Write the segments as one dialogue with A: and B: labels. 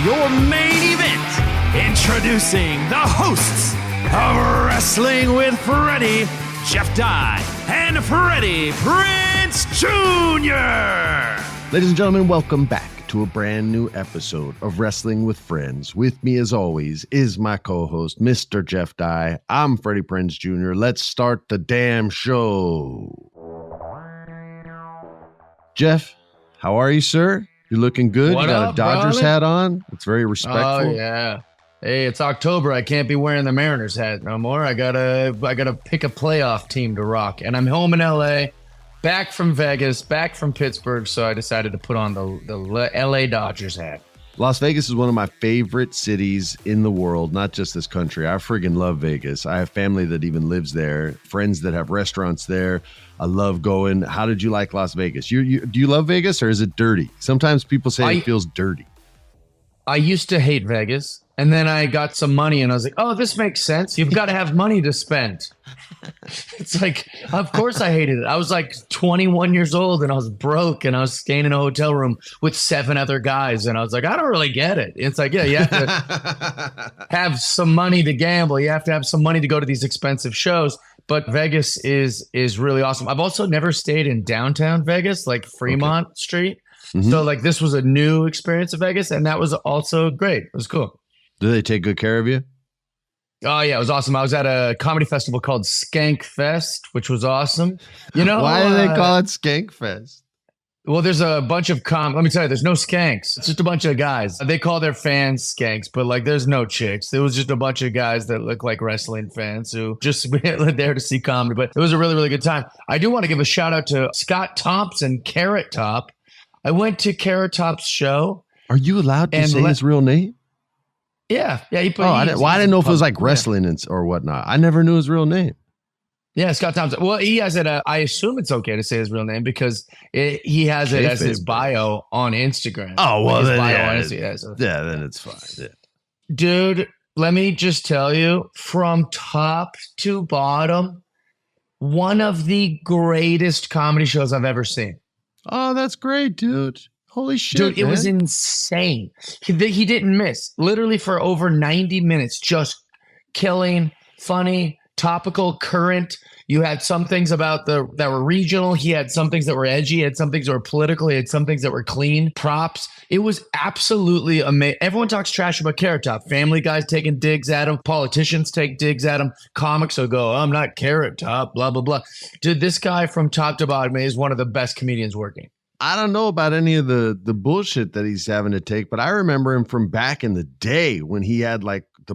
A: your main event. Introducing the hosts of Wrestling with Freddie, Jeff Dye, and Freddie Prinze Jr.
B: Ladies and gentlemen, welcome back to a brand new episode of Wrestling with Friends. With me, as always, is my co-host, Mr. Jeff Dye. I'm Freddie Prinze Jr. Let's start the damn show. Jeff, how are you, sir? You're looking good.
C: What
B: you got
C: up,
B: a Dodgers
C: brother?
B: hat on. It's very respectful.
C: Oh yeah. Hey, it's October. I can't be wearing the Mariners hat no more. I gotta pick a playoff team to rock. And I'm home in LA, back from Vegas, back from Pittsburgh, so I decided to put on the LA Dodgers hat.
B: Las Vegas is one of my favorite cities in the world, not just this country. I friggin' love Vegas. I have family that even lives there, friends that have restaurants there. I love going. How did you like Las Vegas? Do you love Vegas, or is it dirty? Sometimes people say it feels dirty.
C: I used to hate Vegas, and then I got some money, and I was like, oh, this makes sense. You've got to have money to spend. It's like, of course I hated it. I was like 21 years old, and I was broke, and I was staying in a hotel room with 7 other guys, and I was like, I don't really get it. It's like, yeah, you have to have some money to gamble. You have to have some money to go to these expensive shows. But Vegas is really awesome. I've also never stayed in downtown Vegas, like Fremont Street. Mm-hmm. So like this was a new experience of Vegas, and that was also great. It was cool.
B: Do they take good care of you?
C: Oh yeah, it was awesome. I was at a comedy festival called Skank Fest, which was awesome. You know,
B: why do they call it Skank Fest?
C: Well, there's a bunch of let me tell you, there's no skanks. It's just a bunch of guys. They call their fans skanks, but like there's no chicks. It was just a bunch of guys that look like wrestling fans who just were there to see comedy. But it was a really, really good time. I do want to give a shout out to Scott Thompson, Carrot Top. I went to Carrot Top's show.
B: Are you allowed to say his real name?
C: Yeah. He put.
B: I didn't know if it was like wrestling or whatnot. I never knew his real name. Yeah,
C: Scott Thompson. Well, he has it. I assume it's okay to say his real name because he has it as his bio on Instagram.
B: Oh, well, then,
C: then
B: it's fine. Yeah.
C: Dude, let me just tell you, from top to bottom, one of the greatest comedy shows I've ever seen.
B: Oh, that's great, dude. Holy shit,
C: dude,
B: man.
C: It was insane. He didn't miss. Literally for over 90 minutes, just killing, funny, topical, current. You had some things about that were regional. He had some things that were edgy. He had some things that were political. He had some things that were clean. Props. It was absolutely amazing. Everyone talks trash about Carrot Top. Family Guys taking digs at him. Politicians take digs at him. Comics will go, I'm not Carrot Top, blah, blah, blah. Dude, this guy from top to bottom is one of the best comedians working.
B: I don't know about any of the bullshit that he's having to take, but I remember him from back in the day when he had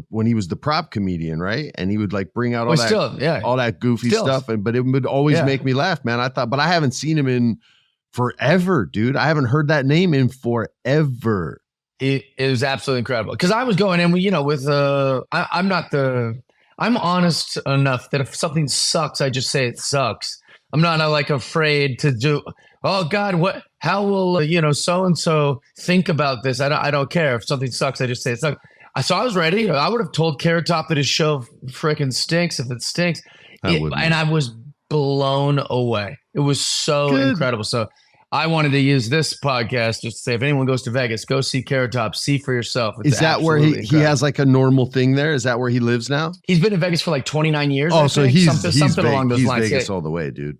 B: when he was the prop comedian, right? And he would like bring out all that goofy stuff, but it would always make me laugh, man. but I haven't seen him in forever, dude. I haven't heard that name in forever.
C: It was absolutely incredible because I was going in, I'm honest enough that if something sucks, I just say it sucks. I'm not like afraid to do. Oh God, how will so-and-so think about this? I don't care. If something sucks, I just say it sucks. So I was ready. I would have told Carrot Top that his show freaking stinks if it stinks. And I was blown away. It was so incredible. So I wanted to use this podcast just to say, if anyone goes to Vegas, go see Carrot Top, see for yourself.
B: Is that where he has like a normal thing there? Is that where he lives now?
C: He's been in Vegas for like 29 years.
B: Oh, so he's
C: something along those lines.
B: Vegas all the way, dude.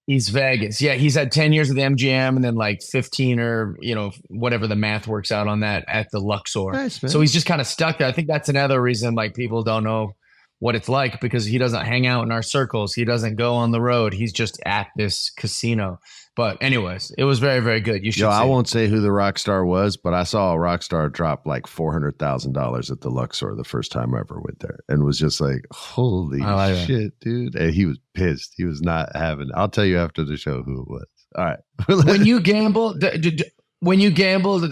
C: He's Vegas. Yeah, he's had 10 years at the MGM and then like 15 or, whatever the math works out on that at the Luxor.
B: Nice, man.
C: So he's just kind of stuck there. I think that's another reason like people don't know what it's like because he doesn't hang out in our circles. He doesn't go on the road. He's just at this casino. But anyways, it was very, very good. You should.
B: I won't say who the rock star was, but I saw a rock star drop like $400,000 at the Luxor the first time I ever went there, and was just like, "Holy shit, dude!" And he was pissed. He was not having. I'll tell you after the show who it was. All right.
C: When you gamble,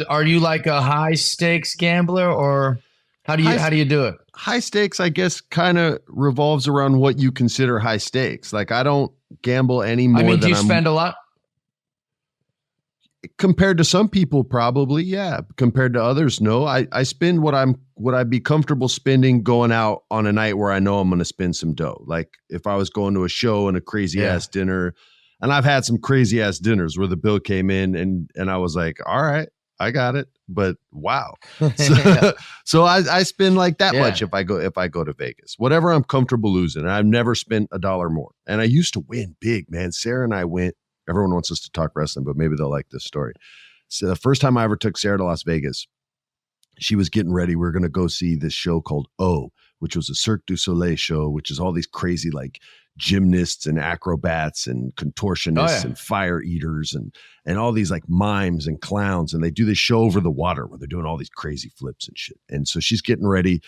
C: are you like a high stakes gambler, or how do you do it?
B: High stakes, I guess, kind of revolves around what you consider high stakes. Like I don't gamble anymore.
C: Do you spend a lot?
B: Compared to some people, probably, yeah. Compared to others, no. I spend what I'd be comfortable spending going out on a night where I know I'm going to spend some dough. Like if I was going to a show and a crazy ass dinner, and I've had some crazy ass dinners where the bill came in and I was like, all right, I got it. But wow. So I spend like that much if I go to Vegas. Whatever I'm comfortable losing. And I've never spent $1 more. And I used to win big, man. Sarah and I went. Everyone wants us to talk wrestling, but maybe they'll like this story. So the first time I ever took Sarah to Las Vegas, she was getting ready. We were going to go see this show called O, which was a Cirque du Soleil show, which is all these crazy like gymnasts and acrobats and contortionists and fire eaters and all these like mimes and clowns. And they do this show over the water where they're doing all these crazy flips and shit. And so she's getting ready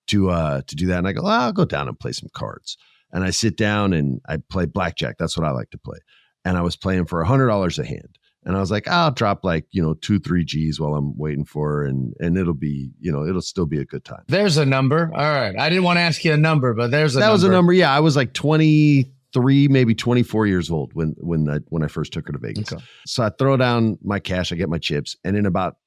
B: to do that. And I go, I'll go down and play some cards. And I sit down and I play blackjack. That's what I like to play. And I was playing for $100 a hand. And I was like, I'll drop like, 2-3 G's while I'm waiting for her. And it'll be, it'll still be a good time.
C: There's a number. All right. I didn't want to ask you a number, but that was a number.
B: Yeah. I was like 23, maybe 24 years old when I first took her to Vegas. Okay. So I throw down my cash, I get my chips. And in about,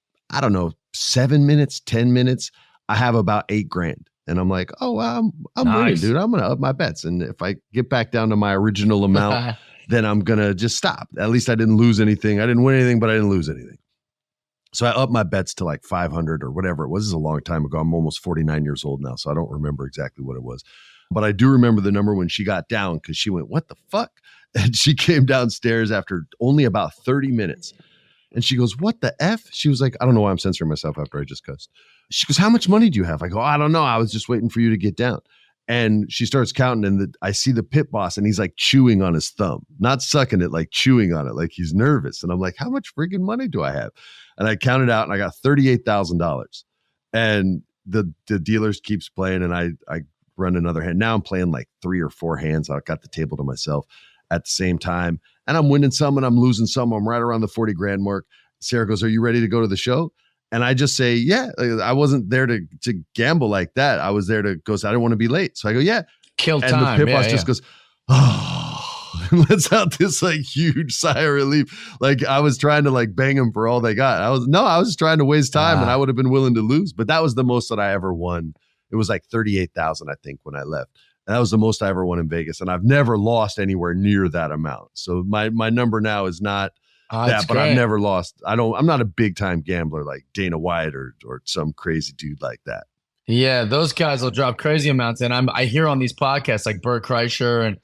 B: 7 minutes, 10 minutes, I have about $8,000. And I'm like, oh, well, I'm winning, dude. I'm going to up my bets. And if I get back down to my original amount, then I'm going to just stop. At least I didn't lose anything. I didn't win anything, but I didn't lose anything. So I upped my bets to like 500 or whatever it was. This is a long time ago. I'm almost 49 years old now, so I don't remember exactly what it was. But I do remember the number when she got down because she went, what the fuck? And she came downstairs after only about 30 minutes. And she goes, what the F? She was like, I don't know why I'm censoring myself after I just cussed. She goes, how much money do you have? I go, I don't know. I was just waiting for you to get down. And she starts counting, and I see the pit boss, and he's like chewing on his thumb, not sucking it, like chewing on it, like he's nervous. And I'm like, how much freaking money do I have? And I counted out, and I got $38,000. And the dealers keeps playing, and I run another hand. Now I'm playing like 3 or 4 hands. I got the table to myself at the same time, and I'm winning some, and I'm losing some. I'm right around the $40,000 mark. Sarah goes, are you ready to go to the show? And I just say, yeah. I wasn't there to gamble like that. I was there to go. So I didn't want to be late. So I go, yeah.
C: Kill time.
B: And the pit boss just goes, oh, and lets out this like huge sigh of relief. Like I was trying to like bang them for all they got. I was just trying to waste time, and I would have been willing to lose. But that was the most that I ever won. It was like 38,000, I think, when I left. And that was the most I ever won in Vegas. And I've never lost anywhere near that amount. So my number now is not that, but I've never lost. I'm not a big time gambler like Dana White or some crazy dude like that.
C: Yeah, those guys will drop crazy amounts. And I hear on these podcasts like Bert Kreischer and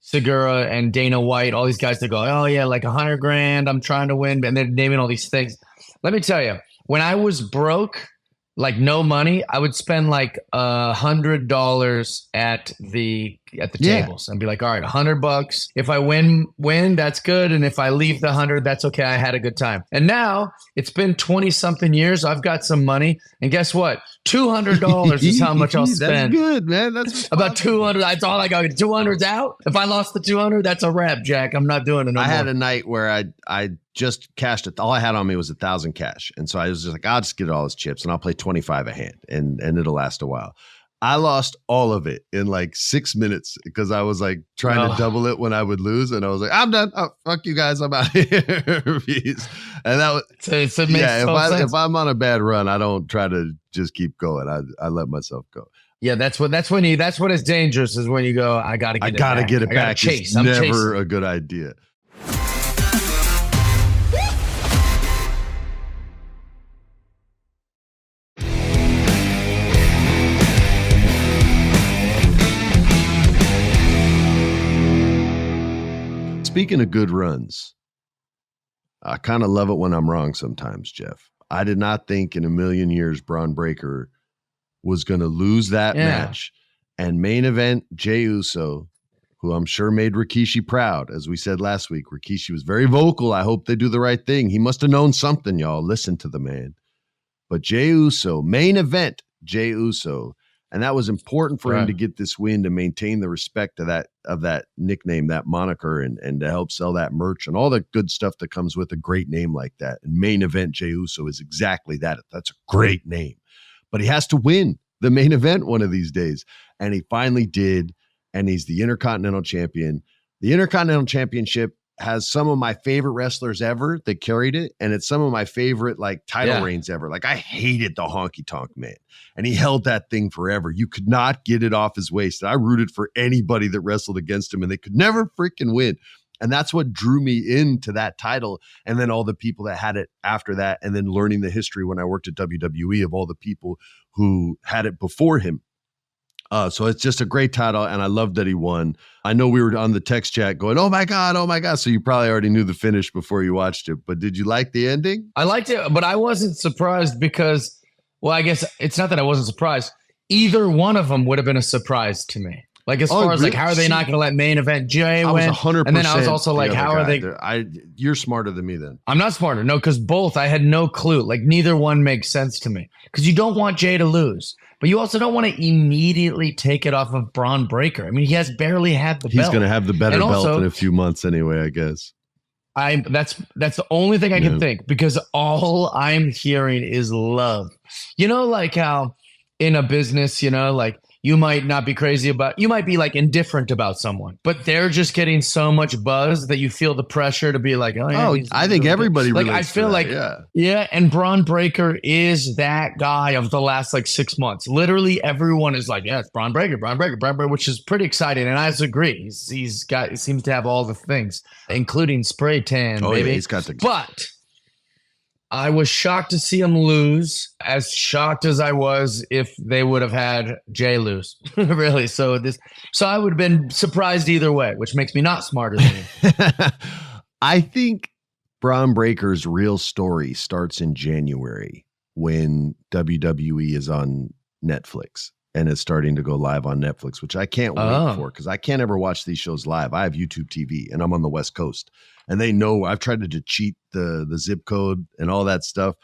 C: Segura and Dana White, all these guys that go, oh yeah, like $100,000, I'm trying to win. And they're naming all these things. Let me tell you, when I was broke, like no money, I would spend like $100 at the tables and be like, all right, $100. If I win, that's good. And if I leave the 100, that's okay. I had a good time. And now it's been 20 something years. I've got some money. And guess what? $200 is how much I'll spend.
B: That's good, man. That's
C: about 200. That's all I got. 200's out. If I lost the 200, that's a wrap, Jack. I'm not doing it no more.
B: I had a night where I just cashed it. All I had on me was 1,000 cash. And so I was just like, I'll just get all his chips and I'll play 25 a hand and it'll last a while. I lost all of it in like 6 minutes because I was like trying to double it when I would lose. And I was like, I'm done. Oh, fuck you guys. I'm out here. Peace. And that was, if I'm on a bad run, I don't try to just keep going. I let myself go.
C: Yeah, that's when it's dangerous is when you go, I got to get it back.
B: It's never a good idea. Speaking of good runs, I kind of love it when I'm wrong sometimes, Jeff. I did not think in a million years Braun Breaker was going to lose that match. And main event Jey Uso, who I'm sure made Rikishi proud. As we said last week, Rikishi was very vocal. I hope they do the right thing. He must have known something, y'all. Listen to the man. But Jey Uso, main event Jey Uso, and that was important for him to get this win, to maintain the respect of that nickname, that moniker, and to help sell that merch and all the good stuff that comes with a great name like that. And main event Jey Uso is exactly that. That's a great name. But he has to win the main event one of these days. And he finally did. And he's the Intercontinental Champion. The Intercontinental Championship has some of my favorite wrestlers ever that carried it. And it's some of my favorite like title reigns ever. Like I hated the Honky Tonk Man. And he held that thing forever. You could not get it off his waist. And I rooted for anybody that wrestled against him, and they could never freaking win. And that's what drew me into that title. And then all the people that had it after that, and then learning the history when I worked at WWE of all the people who had it before him. So it's just a great title, and I love that he won. I know we were on the text chat going, oh my God. So you probably already knew the finish before you watched it, but did you like the ending?
C: I liked it, but I wasn't surprised because, well, I guess it's not that I wasn't surprised. Either one of them would have been a surprise to me. Like, as far as like, how are they not going to let Main Event Jey win?
B: I was 100%.
C: And then I was also like, how are they?
B: You're smarter than me then.
C: I'm not smarter. No, because both, I had no clue. Like, neither one makes sense to me. Because you don't want Jey to lose, but you also don't want to immediately take it off of Braun Breaker. I mean, he has barely had the belt.
B: He's going to have the better belt in a few months anyway, I guess.
C: That's the only thing I can think, because all I'm hearing is love. You know, like how in a business, you know, like, you might not be crazy about, you might be like indifferent about someone, but they're just getting so much buzz that you feel the pressure to be like, oh, yeah,
B: I think everybody
C: like, I feel like, yeah. And Braun Breaker is that guy of the last like 6 months. Literally everyone is like, yeah, it's Braun Breaker, which is pretty exciting. And I agree. He seems to have all the things, including spray tan, baby.
B: Yeah, he's got the.
C: But I was shocked to see him lose, as shocked as I was if they would have had Jey lose. Really. So I would have been surprised either way, which makes me not smarter than you.
B: I think Braun Breaker's real story starts in January when WWE is on Netflix and it's starting to go live on Netflix, which I can't wait for, because I can't ever watch these shows live. I have YouTube TV and I'm on the West Coast. And they know I've tried to cheat the zip code and all that stuff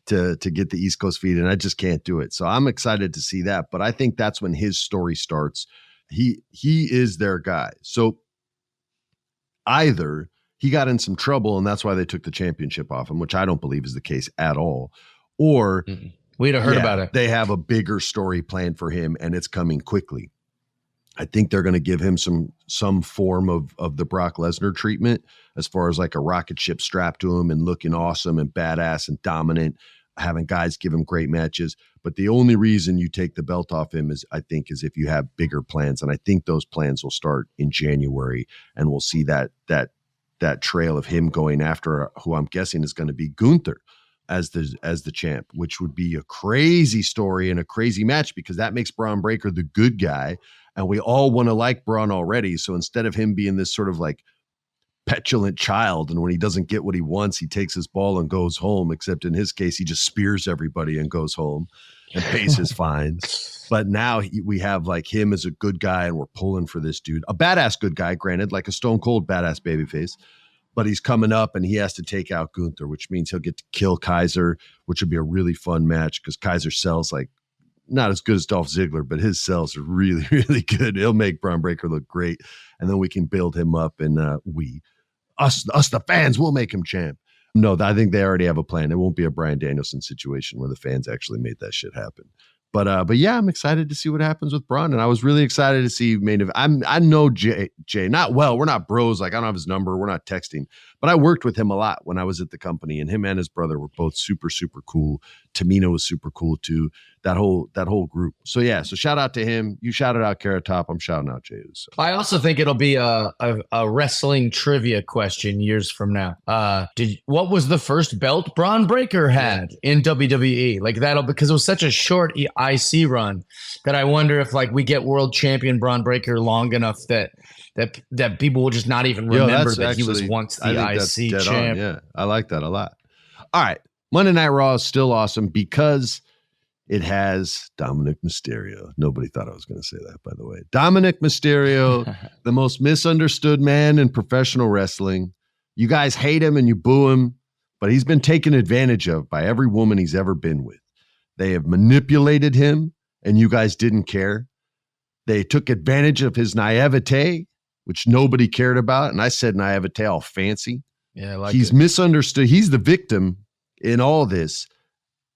B: to get the East Coast feed, and I just can't do it. So I'm excited to see that. But I think that's when his story starts. He is their guy. So either he got in some trouble and that's why they took the championship off him, which I don't believe is the case at all. Or
C: we'd have heard about it.
B: They have a bigger story planned for him and it's coming quickly. I think they're going to give him some form of the Brock Lesnar treatment, as far as like a rocket ship strapped to him and looking awesome and badass and dominant, having guys give him great matches. But the only reason you take the belt off him is if you have bigger plans. And I think those plans will start in January, and we'll see that trail of him going after who I'm guessing is going to be Gunther as the champ, which would be a crazy story and a crazy match, because that makes Braun Breaker the good guy. And we all want to like Braun already. So instead of him being this sort of like petulant child, and when he doesn't get what he wants, he takes his ball and goes home, except in his case, he just spears everybody and goes home and pays his fines. But now we have like him as a good guy, and we're pulling for this dude, a badass good guy, granted, like a stone cold badass babyface, but he's coming up and he has to take out Gunther, which means he'll get to kill Kaiser, which would be a really fun match, because Kaiser sells like, not as good as Dolph Ziggler, but his sales are really, really good. He'll make Braun Breaker look great. And then we can build him up, and us the fans will make him champ. No, I think they already have a plan. It won't be a Bryan Danielson situation where the fans actually made that shit happen. But yeah, I'm excited to see what happens with Braun, and I was really excited to see Main Event. I know Jey not well. We're not bros. Like, I don't have his number. We're not texting, but I worked with him a lot when I was at the company, and him and his brother were both super, super cool. Tamina was super cool too. That whole group. So yeah, so shout out to him. You shouted out Carrot Top. I'm shouting out Jey Uso.
C: I also think it'll be a wrestling trivia question years from now. What was the first belt Braun Breaker had in WWE? Like, because it was such a short IC run that I wonder if like we get world champion Braun Breaker long enough that people will just not even remember that he was once the IC champ.
B: Yeah, I like that a lot. All right, Monday Night Raw is still awesome because it has Dominic Mysterio. Nobody thought I was going to say that, by the way. Dominic Mysterio, the most misunderstood man in professional wrestling. You guys hate him and you boo him, but he's been taken advantage of by every woman he's ever been with. They have manipulated him, and you guys didn't care. They took advantage of his naivete, which nobody cared about. And I said naivete all fancy.
C: Yeah,
B: he's misunderstood. He's the victim in all this.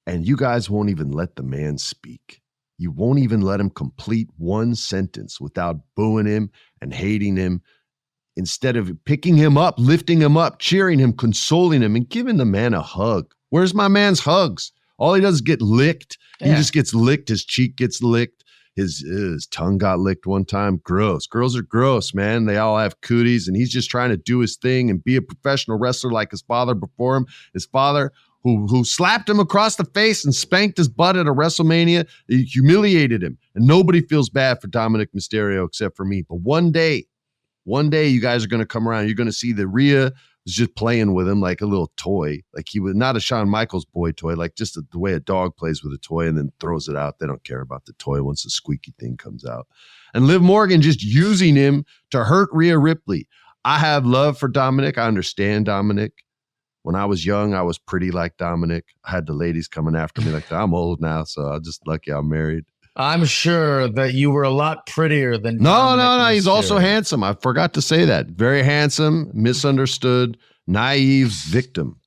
B: And you guys won't even let the man speak. You won't even let him complete one sentence without booing him and hating him. Instead of picking him up, lifting him up, cheering him, consoling him, and giving the man a hug. Where's my man's hugs? All he does is get licked. He just gets licked. His cheek gets licked. his tongue got licked one time. Gross. Girls are gross, man. They all have cooties, and he's just trying to do his thing and be a professional wrestler like his father before him. His father, who slapped him across the face and spanked his butt at a WrestleMania, he humiliated him. And nobody feels bad for Dominic Mysterio except for me. But one day you guys are going to come around. You're going to see that Rhea was just playing with him like a little toy. Like he was not a Shawn Michaels boy toy, like just the way a dog plays with a toy and then throws it out. They don't care about the toy once the squeaky thing comes out. And Liv Morgan just using him to hurt Rhea Ripley. I have love for Dominic. I understand Dominic. When I was young, I was pretty like Dominic. I had the ladies coming after me like that. I'm old now, so I'm just lucky I'm married.
C: I'm sure that you were a lot prettier than
B: No. He's also handsome. I forgot to say that. Very handsome, misunderstood, naive victim.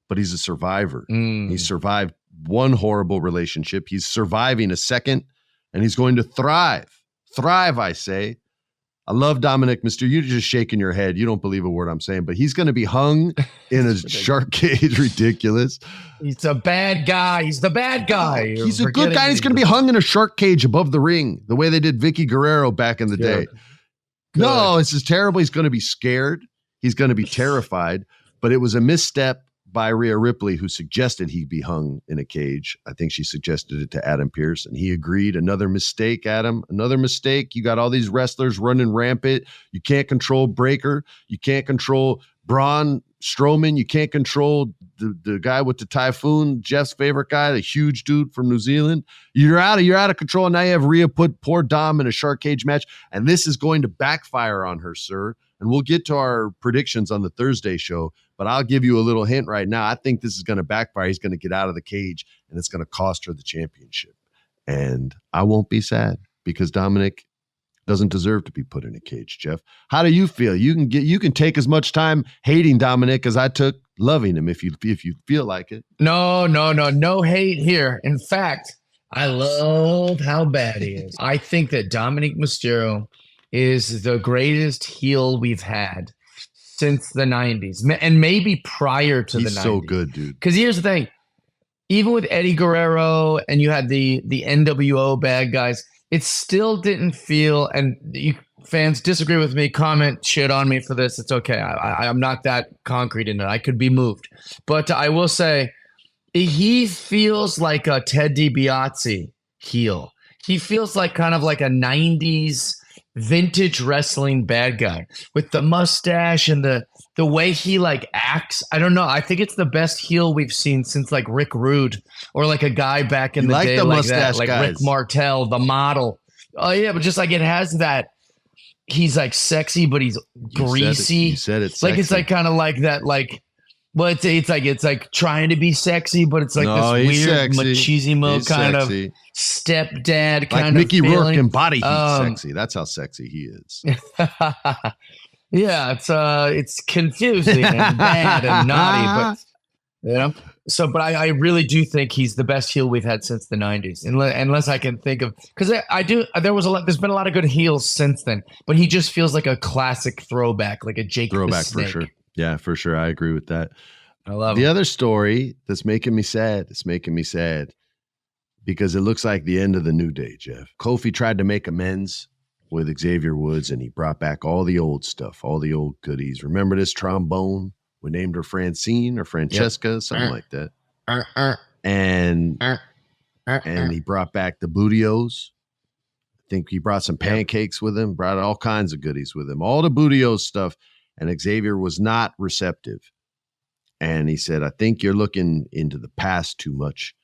B: But he's a survivor. He survived one horrible relationship. He's surviving a second, and he's going to thrive. Thrive, I say. I love Dominic Mysterio. You're just shaking your head. You don't believe a word I'm saying, but he's going to be hung in a shark cage. Ridiculous.
C: He's a bad guy. He's the bad guy.
B: He's a good guy. He's going to be hung in a shark cage above the ring, the way they did Vicky Guerrero back in the day. Good. No, this is terrible. He's going to be scared. He's going to be terrified, but it was a misstep by Rhea Ripley, who suggested he be hung in a cage. I think she suggested it to Adam Pearce, and he agreed. Another mistake, Adam. Another mistake. You got all these wrestlers running rampant. You can't control Breaker. You can't control Braun Strowman. You can't control the guy with the typhoon, Jeff's favorite guy, the huge dude from New Zealand. You're out of control. And now you have Rhea put poor Dom in a shark cage match, and this is going to backfire on her, sir. And we'll get to our predictions on the Thursday show, but I'll give you a little hint right now. I think this is going to backfire. He's going to get out of the cage, and it's going to cost her the championship. And I won't be sad because Dominic doesn't deserve to be put in a cage, Jeff. How do you feel? You can take as much time hating Dominic as I took loving him if you feel like it.
C: No hate here. In fact, I love how bad he is. I think that Dominic Mysterio is the greatest heel we've had since the 90s, and maybe prior to the 90s.
B: He's so good, dude.
C: Because here's the thing. Even with Eddie Guerrero and you had the NWO bad guys, it still didn't feel, and you fans disagree with me, comment, shit on me for this. It's okay. I'm not that concrete in it. I could be moved. But I will say, he feels like a Ted DiBiase heel. He feels like kind of like a 90s vintage wrestling bad guy with the mustache and the way he like acts. I don't know. I think it's the best heel we've seen since like Rick Rude or like a guy back in the day like that, like guys. Rick Martel, the model. Oh yeah, but just like it has that. He's like sexy, but he's greasy.
B: You said it.
C: Like it's like kind of like that. Like, well, it's like trying to be sexy, but it's like this weird machismo kind of stepdad kind
B: like
C: of
B: Mickey
C: feeling.
B: Rourke in Body Heat sexy. That's how sexy he is.
C: Yeah, it's confusing and bad and naughty, but but I really do think he's the best heel we've had since the 90s, unless I can think of, because there's been a lot of good heels since then, but he just feels like a classic throwback, like a Jake the Snake.
B: For sure. Yeah, for sure. I agree with that.
C: I love
B: the other story that's making me sad. It's making me sad because it looks like the end of the New Day, Jeff. Kofi tried to make amends with Xavier Woods, and he brought back all the old stuff, all the old goodies. Remember this trombone? We named her Francine or Francesca, something like that. And he brought back the Bootios. I think he brought some pancakes with him, brought all kinds of goodies with him, all the Bootios stuff. And Xavier was not receptive. And he said, I think you're looking into the past too much.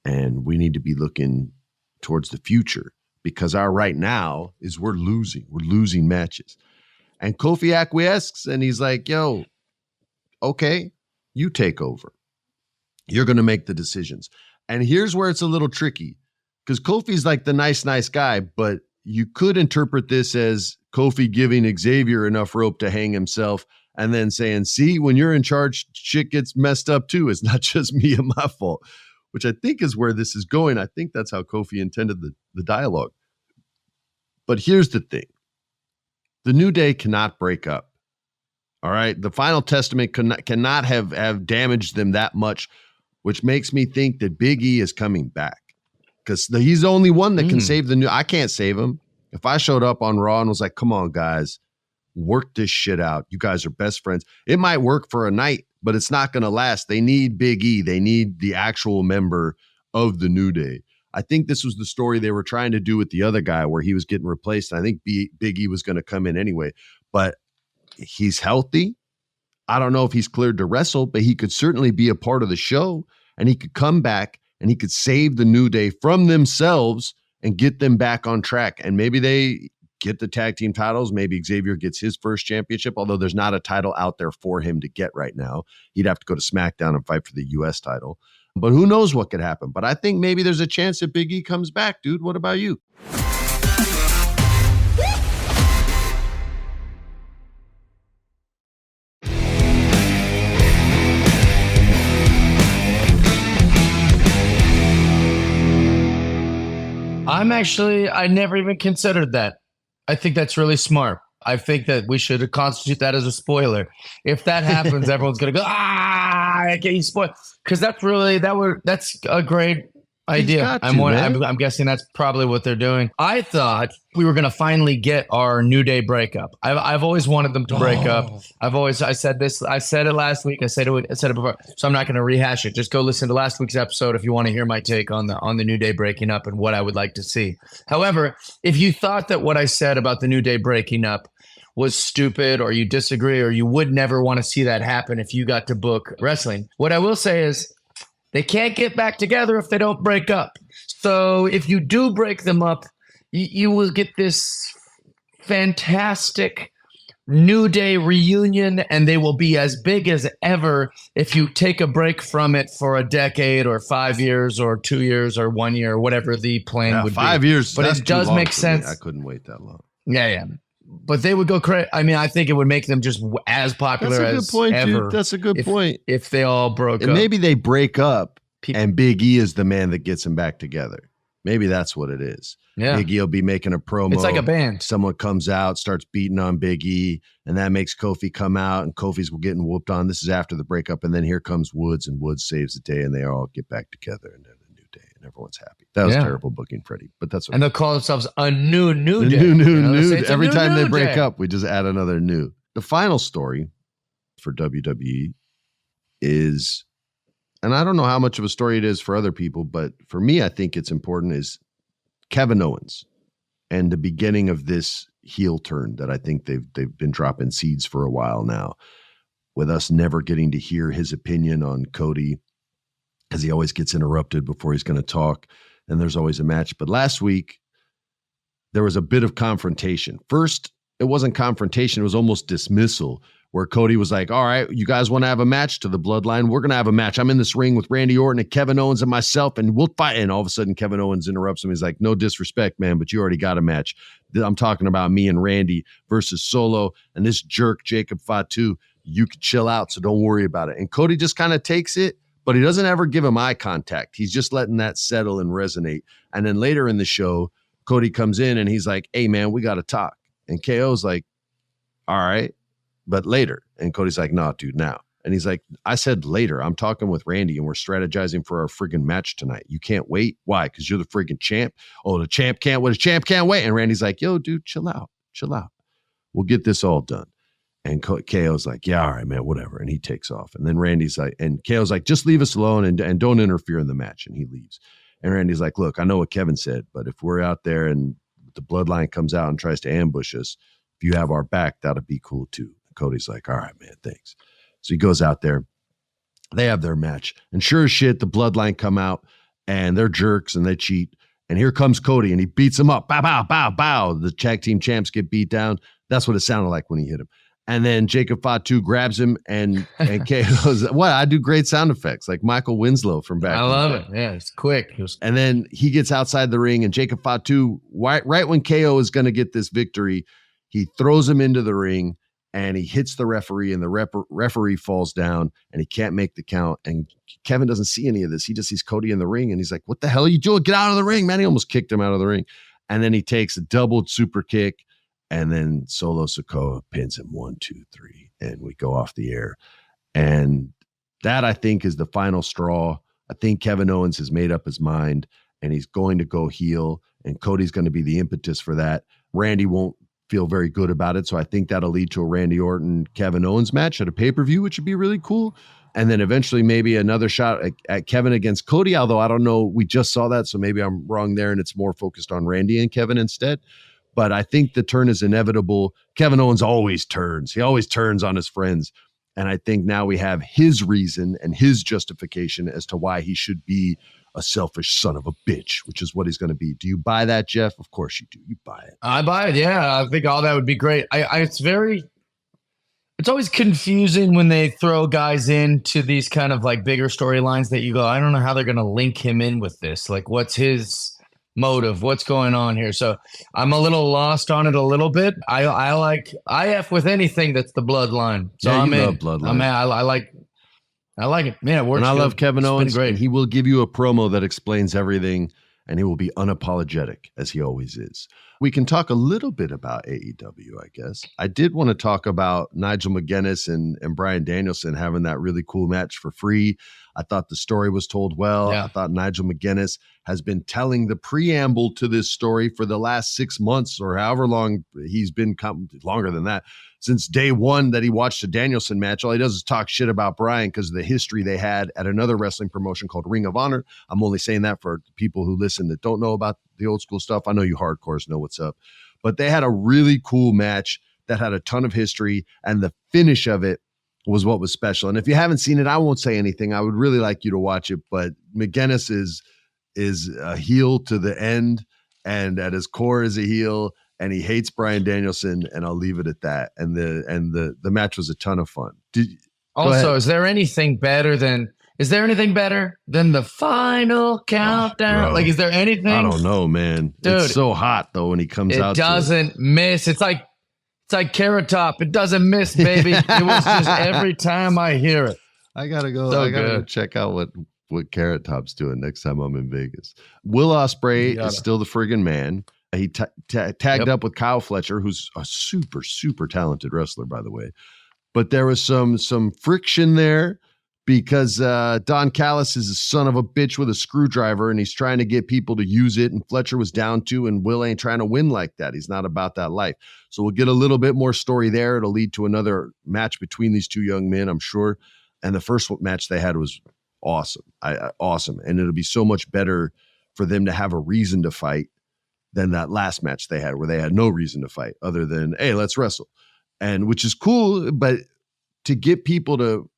B: And we need to be looking towards the future because our right now is we're losing matches. And Kofi acquiesces and he's like, yo, okay, you take over. You're going to make the decisions. And here's where it's a little tricky because Kofi's like the nice guy, but you could interpret this as Kofi giving Xavier enough rope to hang himself and then saying, see, when you're in charge, shit gets messed up too. It's not just me and my fault, which I think is where this is going. I think that's how Kofi intended the dialogue. But here's the thing. The New Day cannot break up. All right. The Final Testament cannot have damaged them that much, which makes me think that Big E is coming back. because he's the only one that can save the new. I can't save him. If I showed up on Raw and was like, come on, guys, work this shit out. You guys are best friends. It might work for a night, but it's not going to last. They need Big E. They need the actual member of the New Day. I think this was the story they were trying to do with the other guy where he was getting replaced. And I think Big E was going to come in anyway, but he's healthy. I don't know if he's cleared to wrestle, but he could certainly be a part of the show, and he could come back and he could save the New Day from themselves and get them back on track. And maybe they get the tag team titles. Maybe Xavier gets his first championship, although there's not a title out there for him to get right now. He'd have to go to SmackDown and fight for the U.S. title. But who knows what could happen. But I think maybe there's a chance that Big E comes back, dude. What about you?
C: I never even considered that. I think that's really smart. I think that we should constitute that as a spoiler. If that happens, everyone's going to go, I can't spoil. Because that's a great idea. I'm guessing that's probably what they're doing. I thought we were going to finally get our New Day breakup. I've always wanted them to break up. I said it last week. I said it before. So I'm not going to rehash it. Just go listen to last week's episode if you want to hear my take on the New Day breaking up and what I would like to see. However, if you thought that what I said about the New Day breaking up was stupid, or you disagree, or you would never want to see that happen if you got to book wrestling, what I will say is, they can't get back together if they don't break up. So if you do break them up, you will get this fantastic New Day reunion, and they will be as big as ever if you take a break from it for a decade or 5 years or 2 years or 1 year, or whatever the plan would be.
B: 5 years.
C: But it does make sense.
B: I couldn't wait that long.
C: Yeah. But they would go crazy. I mean, I think it would make them just as popular as ever.
B: Dude. That's a good point.
C: If they all broke up.
B: And maybe they break up and Big E is the man that gets them back together. Maybe that's what it is. Yeah. Big E will be making a promo.
C: It's like a band.
B: Someone comes out, starts beating on Big E, and that makes Kofi come out, and Kofi's getting whooped on. This is after the breakup, and then here comes Woods, and Woods saves the day, and they all get back together, and then a New Day, and everyone's happy. That was terrible booking, Freddie, but that's okay.
C: And they'll call themselves a new day.
B: New. Every time they break up, we just add another new. The final story for WWE is, and I don't know how much of a story it is for other people, but for me, I think it's important, is Kevin Owens and the beginning of this heel turn that I think they've been dropping seeds for a while now, with us never getting to hear his opinion on Cody, because he always gets interrupted before he's going to talk, and there's always a match. But last week, there was a bit of confrontation. First, it wasn't confrontation, it was almost dismissal, where Cody was like, all right, you guys want to have a match to the Bloodline? We're going to have a match. I'm in this ring with Randy Orton and Kevin Owens and myself, and we'll fight. And all of a sudden, Kevin Owens interrupts him. He's like, no disrespect, man, but you already got a match. I'm talking about me and Randy versus Solo and this jerk, Jacob Fatu. You can chill out, so don't worry about it. And Cody just kind of takes it, but he doesn't ever give him eye contact. He's just letting that settle and resonate. And then later in the show, Cody comes in and he's like, hey, man, we got to talk. And KO's like, all right, but later. And Cody's like, no, dude, now. And he's like, I said later. I'm talking with Randy and we're strategizing for our friggin' match tonight. You can't wait. Why? Because you're the friggin' champ. Oh, the champ can't wait. The champ can't wait. And Randy's like, yo, dude, chill out. We'll get this all done. And KO's like, yeah, all right, man, whatever. And he takes off. And then Randy's like, and KO's like, just leave us alone and don't interfere in the match. And he leaves. And Randy's like, look, I know what Kevin said, but if we're out there and the Bloodline comes out and tries to ambush us, if you have our back, that'll be cool too. And Cody's like, all right, man, thanks. So he goes out there. They have their match. And sure as shit, the Bloodline come out and they're jerks and they cheat. And here comes Cody and he beats him up. Bow, bow, bow, bow. The tag team champs get beat down. That's what it sounded like when he hit him. And then Jacob Fatu grabs him and KO's, what? I do great sound effects like Michael Winslow from back.
C: I love it. Yeah, it's quick.
B: And then he gets outside the ring and Jacob Fatu, right when KO is going to get this victory, he throws him into the ring and he hits the referee and the referee falls down and he can't make the count. And Kevin doesn't see any of this. He just sees Cody in the ring and he's like, what the hell are you doing? Get out of the ring, man. He almost kicked him out of the ring. And then he takes a doubled super kick. And then Solo Sikoa pins him 1, 2, 3, and we go off the air. And that, I think, is the final straw. I think Kevin Owens has made up his mind. and he's going to go heel, and Cody's going to be the impetus for that. Randy won't feel very good about it, so I think that'll lead to a Randy Orton-Kevin Owens match at a pay-per-view, which would be really cool. And then eventually maybe another shot at Kevin against Cody, although I don't know. We just saw that, so maybe I'm wrong there, and it's more focused on Randy and Kevin instead. But I think the turn is inevitable. Kevin Owens always turns. He always turns on his friends. And I think now we have his reason and his justification as to why he should be a selfish son of a bitch, which is what he's going to be. Do you buy that, Jeff? Of course you do. You buy it.
C: I buy it, yeah. I think all that would be great. It's always confusing when they throw guys into these kind of like bigger storylines that you go, I don't know how they're going to link him in with this. Like, what's his motive? What's going on here? So I'm a little lost on it a little bit. I like IF with anything that's the bloodline. So
B: yeah,
C: I'm in.
B: Love bloodline.
C: I like it. Man, it works.
B: And I
C: good.
B: love Kevin Owens.
C: Great.
B: And he will give you a promo that explains everything, and he will be unapologetic, as he always is. We can talk a little bit about AEW, I guess. I did want to talk about Nigel McGuinness and Bryan Danielson having that really cool match for free. I thought the story was told well. Yeah. I thought Nigel McGuinness has been telling the preamble to this story for the last 6 months or however long he's been, longer than that, since day one that he watched the Danielson match. All he does is talk shit about Bryan because of the history they had at another wrestling promotion called Ring of Honor. I'm only saying that for people who listen that don't know about the old school stuff. I know you hardcores know what's up. But they had a really cool match that had a ton of history, and the finish of it was what was special. And if you haven't seen it, I won't say anything. I would really like you to watch it. But McGuinness is a heel to the end, and at his core is a heel, and he hates Bryan Danielson, and I'll leave it at that. And the match was a ton of fun.
C: Is there anything better than the final countdown? Like, is there anything? I
B: don't know, man. Dude, it's so hot though when he comes out.
C: It doesn't miss. It's like Carrot Top. It doesn't miss, baby. It was just every time I hear it.
B: I gotta go. I gotta go check out what Carrot Top's doing next time I'm in Vegas. Will Ospreay is still the friggin' man. He tagged up with Kyle Fletcher, who's a super, super talented wrestler, by the way. But there was some friction there because Don Callis is a son of a bitch with a screwdriver, and he's trying to get people to use it, and Fletcher was down to, and Will ain't trying to win like that. He's not about that life. So we'll get a little bit more story there. It'll lead to another match between these two young men, I'm sure. And the first match they had was awesome. Awesome. And it'll be so much better for them to have a reason to fight than that last match they had where they had no reason to fight other than, hey, let's wrestle. And which is cool, but to get people to,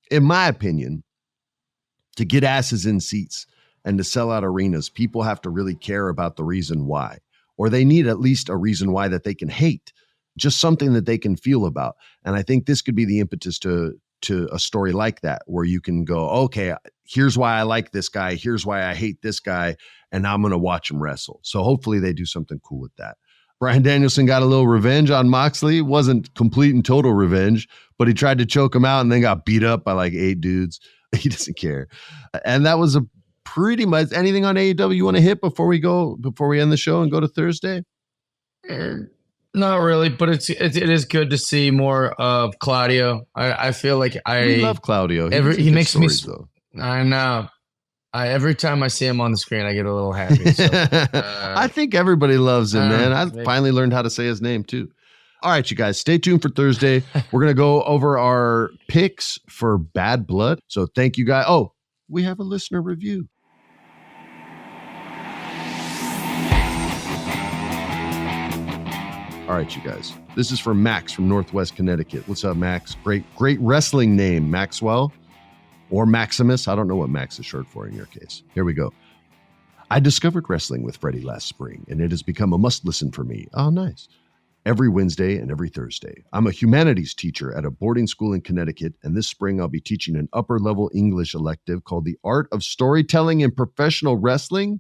B: in my opinion, to get asses in seats and to sell out arenas, people have to really care about the reason why, or they need at least a reason why that they can hate, just something that they can feel about. And I think this could be the impetus to a story like that, where you can go, okay, here's why I like this guy. Here's why I hate this guy. And I'm going to watch him wrestle. So hopefully they do something cool with that. Bryan Danielson got a little revenge on Moxley. It wasn't complete and total revenge, but he tried to choke him out and then got beat up by like 8 dudes. He doesn't care. And that was a pretty much anything on AEW you want to hit before we end the show and go to Thursday?
C: Not really, but it is good to see more of Claudio. I feel like I
B: love Claudio.
C: He makes me. I know. Every time I see him on the screen, I get a little happy. So,
B: I think everybody loves him, man. I finally learned how to say his name too. All right, you guys, stay tuned for Thursday. We're going to go over our picks for Bad Blood. So thank you guys. Oh, we have a listener review. All right, you guys. This is from Max from Northwest Connecticut. What's up, Max? Great wrestling name, Maxwell. Or Maximus. I don't know what Max is short for in your case. Here we go. I discovered Wrestling with Freddie last spring, and it has become a must-listen for me. Oh, nice. Every Wednesday and every Thursday. I'm a humanities teacher at a boarding school in Connecticut, and this spring I'll be teaching an upper-level English elective called The Art of Storytelling in Professional Wrestling.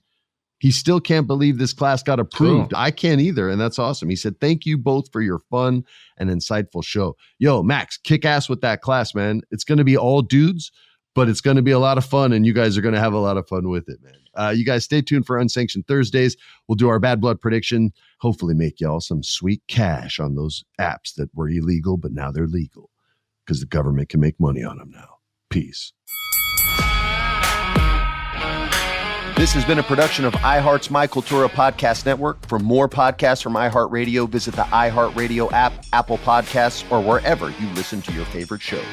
B: He still can't believe this class got approved. Cool. I can't either, and that's awesome. He said, thank you both for your fun and insightful show. Yo, Max, kick ass with that class, man. It's going to be all dudes, but it's going to be a lot of fun, and you guys are going to have a lot of fun with it, man. You guys stay tuned for Unsanctioned Thursdays. We'll do our Bad Blood prediction, hopefully make y'all some sweet cash on those apps that were illegal, but now they're legal because the government can make money on them now. Peace.
D: This has been a production of iHeart's My Cultura Podcast Network. For more podcasts from iHeartRadio, visit the iHeartRadio app, Apple Podcasts, or wherever you listen to your favorite shows.